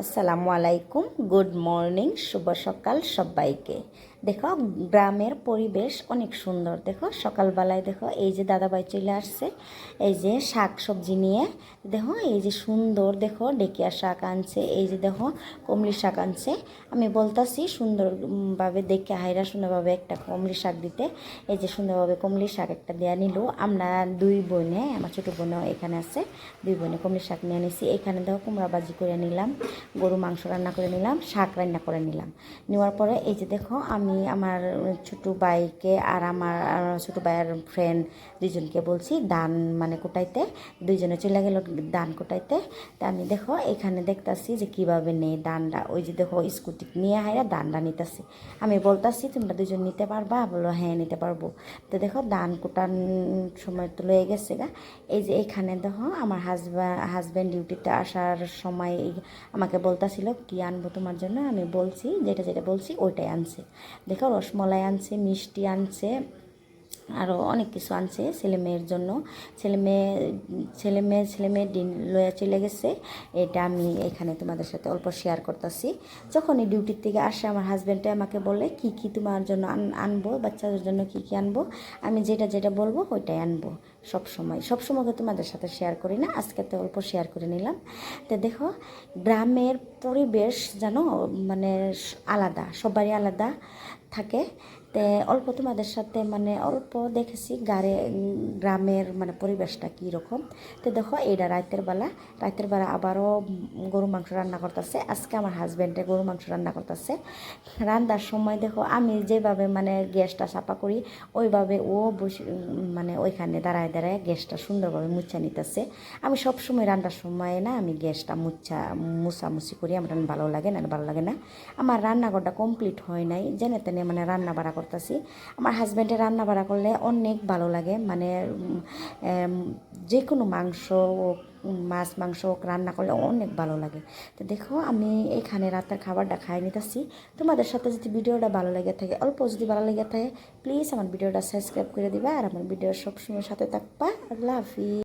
আসসালামু আলাইকুম, good morning, শুভ সকাল সবাইকে। দেখো গ্রামের পরিবেশ অনেক সুন্দর। দেখো সকালবেলায় দেখো এই যে দাদাভাই চলে আসছে, এই যে শাক সবজি নিয়ে। দেখো এই যে সুন্দর, দেখো ডেকিয়া শাক আনছে, এই যে দেখো কমলি শাক আনছে। আমি বলতাছি সুন্দরভাবে দেখে হাইরা সুন্দরভাবে একটা কমলি শাক দিতে। এই যে সুন্দরভাবে কমলি শাক একটা দেওয়া নিল। আমরা দুই বোনে, আমার ছোটো বোনও এখানে আছে, দুই বোনে কমলি শাক নিয়ে নিছি। এখানে দেখো কুমড়া ভাজি করে নিলাম, গরু মাংস রান্না করে নিলাম, শাক রান্না করে নিলাম। নেওয়ার পরে এই যে দেখো আমি আমার ছোটো ভাইকে আর আমার ছোটো ভাইয়ের ফ্রেন্ড দুজনকে বলছি ধান মানে কোটাইতে, দুইজনে চলে গেল ধান কোটাইতে। তা আমি দেখো এখানে দেখতাছি যে কীভাবে নেই ধানটা। ওই যে দেখো স্কুটি নিয়ে হাইরা ধানটা নিতেছি। আমি বলতাছি তোমরা দুজন নিতে পারবা? বলো হ্যাঁ নিতে পারবো। তো দেখো ধান কোটার সময় তো লয়ে গেছে গা। এই যে এখানে দেখো আমার হাজব্যান্ড ডিউটিতে আসার সময় আমাকে বলতাছিল কি আনবো তোমার জন্য। আমি বলছি যেটা যেটা বলছি ওইটাই আনছে। দেখো রসমলাই আনছে, মিষ্টি আনছে, আরও অনেক কিছু আনছে ছেলে মেয়ের জন্য। ছেলে মেয়ে ডিম লয়ে চলে গেছে। এটা আমি এখানে তোমাদের সাথে অল্প শেয়ার করতেছি। যখনই ডিউটির থেকে আসে আমার হাজব্যান্ডে আমাকে বলে কি কি তোমার জন্য আনবো, বাচ্চাদের জন্য কি কি আনবো। আমি যেটা যেটা বলবো ওইটাই আনবো। সবসময় তো তোমাদের সাথে শেয়ার করি না, আজকে তো অল্প শেয়ার করে নিলাম। তো দেখো গ্রামের পরিবেশ জানো মানে আলাদা, সবারই আলাদা থাকে। তে অল্প তোমাদের সাথে মানে অল্প দেখেছি গ্রামের মানে পরিবেশটা কীরকম। তো দেখো এইটা রাতের বেলা আবারও গরু মাংস রান্না করতেছে। আজকে আমার হাজব্যান্ডে গরু মাংস রান্না করতেছে। রান্নার সময় দেখো আমি যেভাবে মানে গ্যাসটা চাপা করি ওইভাবে ও বসে মানে ওইখানে দাঁড়ায় দাঁড়ায় গ্যাসটা সুন্দরভাবে মুছা নিতেছে। আমি সবসময় রান্নার সময় না আমি গ্যাসটা মুছামুছি করি, আমার ভালো লাগে না। আমার রান্নাঘরটা কমপ্লিট হয় নাই, জেনে তেনে মানে রান্না বাড়া করতেছি। আমার হাজব্যান্ডের রান্না বাড়া করলে অনেক ভালো লাগে, মানে যে কোনো মাংস মাছ মাংস রান্না করলে অনেক ভালো লাগে। তো দেখো আমি এখানে রাতের খাবারটা খাই নিতেছি। তোমাদের সাথে যদি ভিডিওটা ভালো লেগে থাকে, অল্প যদি ভালো লেগে থাকে, প্লিজ আমার ভিডিওটা সাবস্ক্রাইব করে দিবা আর আমার ভিডিও সবসময় সাথে থাকবা। আল্লাহ হাফিজ।